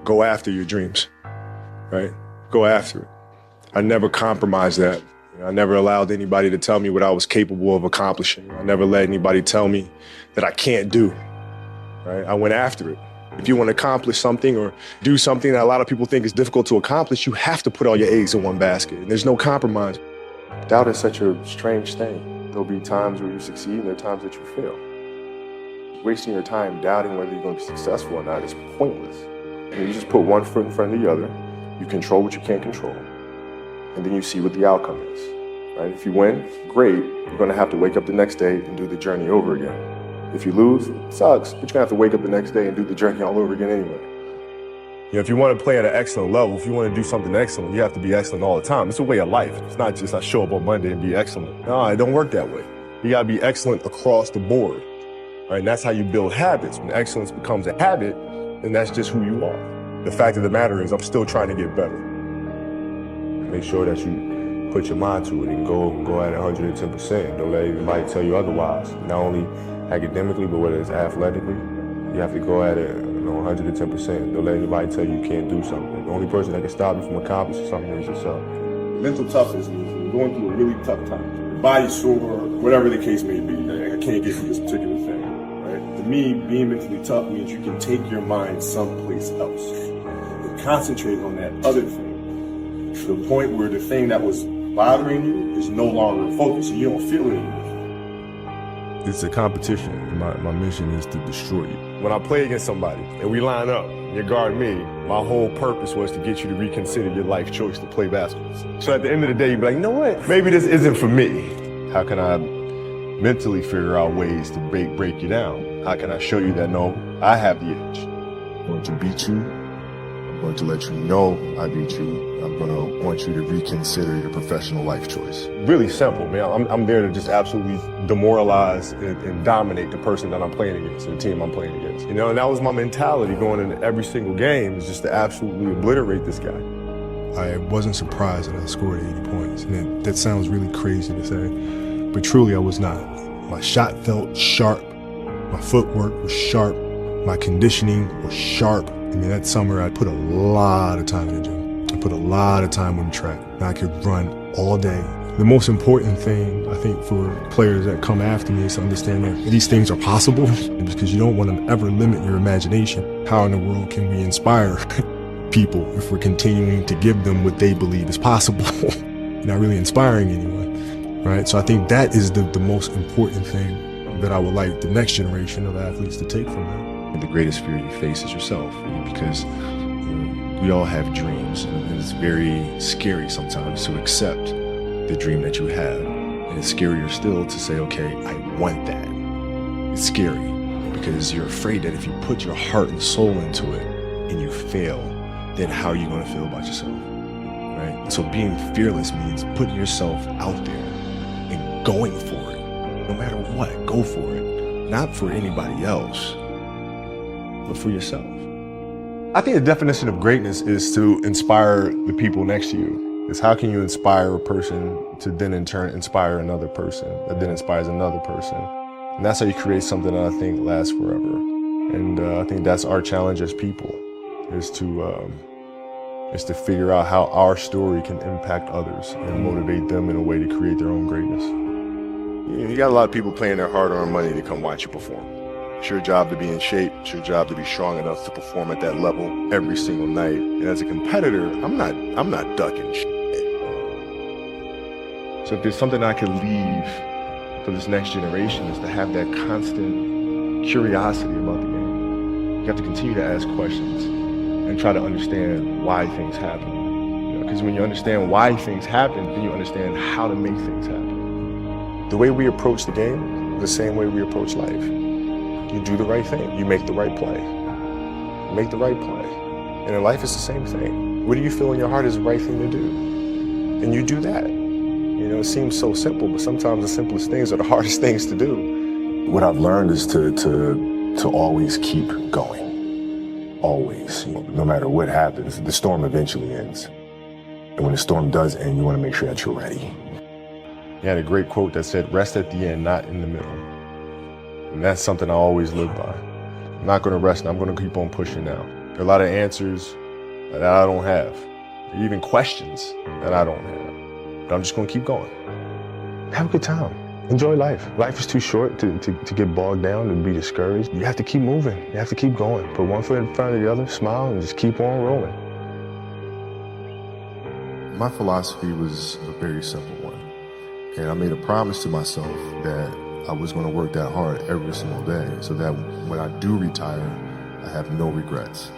Go after your dreams, right? Go after it. I never compromised that. I never allowed anybody to tell me what I was capable of accomplishing. I never let anybody tell me that I can't do, right? I went after it. If you want to accomplish something or do something that a lot of people think is difficult to accomplish, you have to put all your eggs in one basket. And there's no compromise. Doubt is such a strange thing. There'll be times where you succeed and there are times that you fail. Wasting your time doubting whether you're going to be successful or not is pointless. And you just put one foot in front of the other. You control what you can't control. And then you see what the outcome is. Right? If you win, great. You're going to have to wake up the next day and do the journey over again. If you lose, it sucks, but you're going to have to wake up the next day and do the journey all over again anyway. If you want to play at an excellent level, if you want to do something excellent, you have to be excellent all the time. It's a way of life. It's not just I show up on Monday and be excellent. No, it don't work that way. You got to be excellent across the board. Right? And that's how you build habits. When excellence becomes a habit, then that's just who you are. The fact of the matter is I'm still trying to get better. Make sure that you put your mind to it and go at 110%. Don't let anybody tell you otherwise. Not only academically, but whether it's athletically, you have to go at it 110%. Don't let anybody tell you can't do something. The only person that can stop you from accomplishing something is yourself. Mental toughness means you're going through a really tough time. Your body's sore, whatever the case may be. I can't get through this particular thing. Right? To me, being mentally tough means you can take your mind someplace else and concentrate on that other thing. To the point where the thing that was bothering you is no longer focused and you don't feel it anymore. It's a competition. My mission is to destroy you. When I play against somebody and we line up, you guard me, my whole purpose was to get you to reconsider your life choice to play basketball. So at the end of the day, you'd be like, you know what? Maybe this isn't for me. How can I mentally figure out ways to break you down? How can I show you that, no, I have the edge? I'm going to beat you. I'm going to let you know I beat you. I'm going to want you to reconsider your professional life choice. Really simple, man. I'm there to just absolutely demoralize and dominate the person that I'm playing against, the team I'm playing against. You know, and that was my mentality going into every single game, is just to absolutely obliterate this guy. I wasn't surprised that I scored 80 points. And that sounds really crazy to say, but truly I was not. My shot felt sharp. My footwork was sharp. My conditioning was sharp. I mean, that summer I put a lot of time in the gym. I put a lot of time on the track. I could run all day. The most important thing, I think, for players that come after me is to understand that these things are possible, because you don't want to ever limit your imagination. How in the world can we inspire people if we're continuing to give them what they believe is possible? Not really inspiring anyone, right? So I think that is the most important thing that I would like the next generation of athletes to take from them. The greatest fear you face is yourself, because we all have dreams, and it's very scary sometimes to accept the dream that you have. And it's scarier still to say, okay, I want that. It's scary because you're afraid that if you put your heart and soul into it and you fail, then how are you going to feel about yourself, right? So being fearless means putting yourself out there and going for it. No matter what, go for it. Not for anybody else, but for yourself. I think the definition of greatness is to inspire the people next to you. It's how can you inspire a person to then in turn inspire another person that then inspires another person. And that's how you create something that I think lasts forever. And I think that's our challenge as people, is to figure out how our story can impact others and motivate them in a way to create their own greatness. You got a lot of people paying their hard-earned money to come watch you perform. It's your job to be in shape. It's your job to be strong enough to perform at that level every single night. And as a competitor, I'm not ducking shit. So if there's something I could leave for this next generation, is to have that constant curiosity about the game. You have to continue to ask questions and try to understand why things happen. Because when you understand why things happen, then you understand how to make things happen. The way we approach the game is the same way we approach life. You do the right thing. You make the right play. You make the right play. And in life, it's the same thing. What do you feel in your heart is the right thing to do? And you do that. You know, it seems so simple, but sometimes the simplest things are the hardest things to do. What I've learned is to always keep going. Always. No matter what happens, the storm eventually ends. And when the storm does end, you want to make sure that you're ready. He had a great quote that said, "Rest at the end, not in the middle." And that's something I always live by. I'm not going to rest, and I'm going to keep on pushing now. There are a lot of answers that I don't have, even questions that I don't have. But I'm just gonna keep going. Have a good time. Enjoy life. Life is too short to get bogged down and be discouraged. You have to keep moving. You have to keep going. Put one foot in front of the other, smile, and just keep on rolling. My philosophy was a very simple one. And I made a promise to myself that I was going to work that hard every single day so that when I do retire, I have no regrets.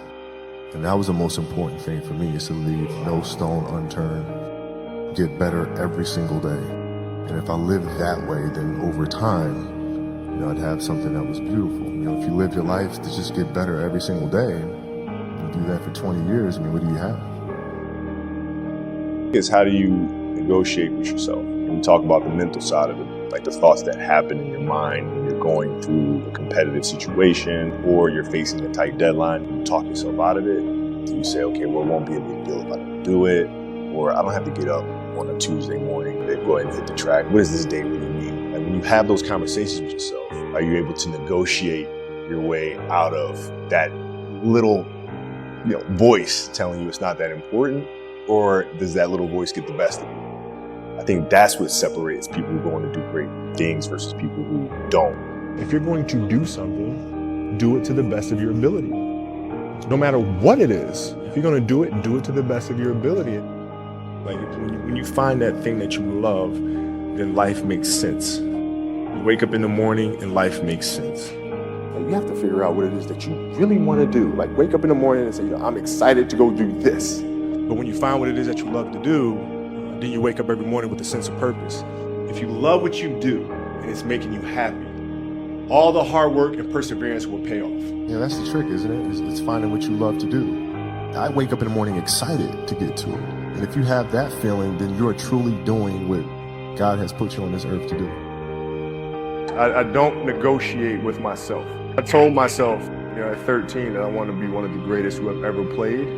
And that was the most important thing for me, is to leave no stone unturned, get better every single day. And if I lived that way, then over time, I'd have something that was beautiful. If you live your life to just get better every single day, and do that for 20 years, what do you have? Is how do you negotiate with yourself? When we talk about the mental side of it, like the thoughts that happen in your mind when you're going through a competitive situation or you're facing a tight deadline, you talk yourself out of it. Do you say, okay, well, it won't be a big deal if I don't do it, or I don't have to get up on a Tuesday morning, then go ahead and hit the track. What does this day really mean? Like, when you have those conversations with yourself, are you able to negotiate your way out of that little voice telling you it's not that important? Or does that little voice get the best of you? I think that's what separates people who go on to do great things versus people who don't. If you're going to do something, do it to the best of your ability. No matter what it is, if you're going to do it to the best of your ability. Like when you find that thing that you love, then life makes sense. You wake up in the morning and life makes sense. You have to figure out what it is that you really want to do. Like, wake up in the morning and say, I'm excited to go do this. But when you find what it is that you love to do, then you wake up every morning with a sense of purpose. If you love what you do and it's making you happy, all the hard work and perseverance will pay off. Yeah, that's the trick, isn't it? It's finding what you love to do. I wake up in the morning excited to get to it. And if you have that feeling, then you're truly doing what God has put you on this earth to do. I don't negotiate with myself. I told myself, at 13 that I want to be one of the greatest who have ever played.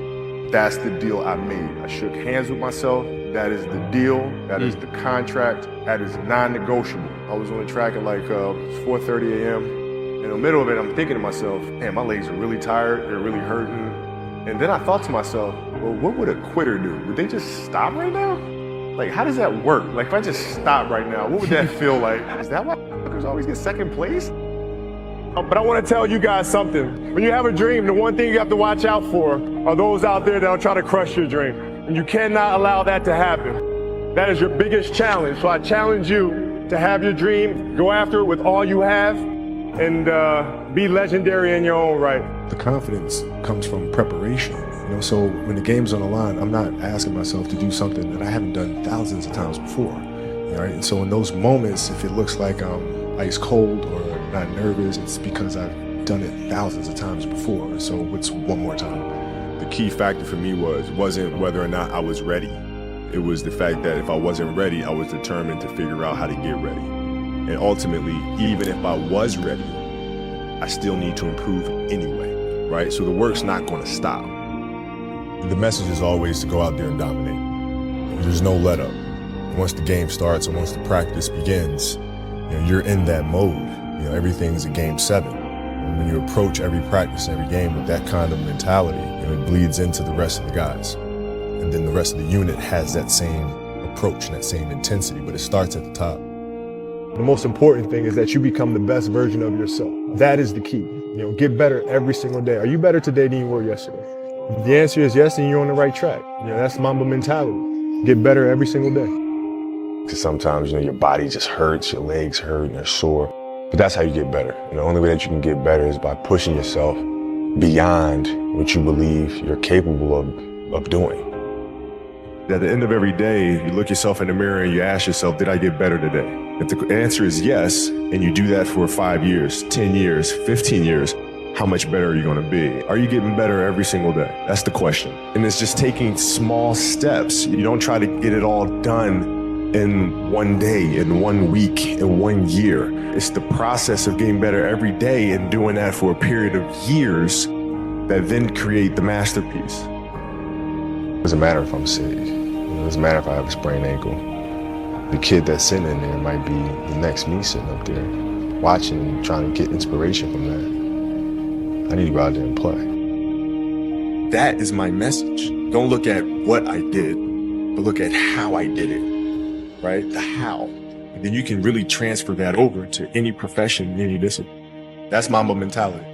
That's the deal I made. I shook hands with myself. That is the deal. That is the contract. That is non-negotiable. I was on the track at like 4:30 a.m. In the middle of it, I'm thinking to myself, man, my legs are really tired. They're really hurting. And then I thought to myself, well, what would a quitter do? Would they just stop right now? Like, how does that work? Like, if I just stop right now, what would that feel like? Is that why fuckers always get second place? But I want to tell you guys something. When you have a dream, the one thing you have to watch out for are those out there that'll try to crush your dream. And you cannot allow that to happen. That is your biggest challenge. So I challenge you to have your dream, go after it with all you have, and be legendary in your own right. The confidence comes from preparation. So when the game's on the line, I'm not asking myself to do something that I haven't done thousands of times before. Right? And so in those moments, if it looks like I'm ice cold or not nervous, it's because I've done it thousands of times before. So what's one more time? The key factor for me wasn't whether or not I was ready. It was the fact that if I wasn't ready, I was determined to figure out how to get ready. And ultimately, even if I was ready, I still need to improve anyway, right? So the work's not going to stop. The message is always to go out there and dominate. There's no let up. Once the game starts and once the practice begins, you're in that mode. Everything's a game 7. And when you approach every practice, every game with that kind of mentality, it bleeds into the rest of the guys. And then the rest of the unit has that same approach and that same intensity, but it starts at the top. The most important thing is that you become the best version of yourself. That is the key. Get better every single day. Are you better today than you were yesterday? If the answer is yes, then you're on the right track. That's Mamba Mentality. Get better every single day. Because sometimes, your body just hurts, your legs hurt, and they're sore. But that's how you get better. The only way that you can get better is by pushing yourself beyond what you believe you're capable of doing. At the end of every day, you look yourself in the mirror and you ask yourself, did I get better today? If the answer is yes, and you do that for 5 years, 10 years, 15 years, how much better are you going to be? Are you getting better every single day? That's the question. And it's just taking small steps. You don't try to get it all done in one day, in 1 week, in 1 year. It's the process of getting better every day and doing that for a period of years that then create the masterpiece. It doesn't matter if I'm sick. It doesn't matter if I have a sprained ankle. The kid that's sitting in there might be the next me sitting up there, watching and trying to get inspiration from that. I need to go out there and play. That is my message. Don't look at what I did, but look at how I did it, right? The how. And then you can really transfer that over to any profession, any discipline. That's Mamba mentality.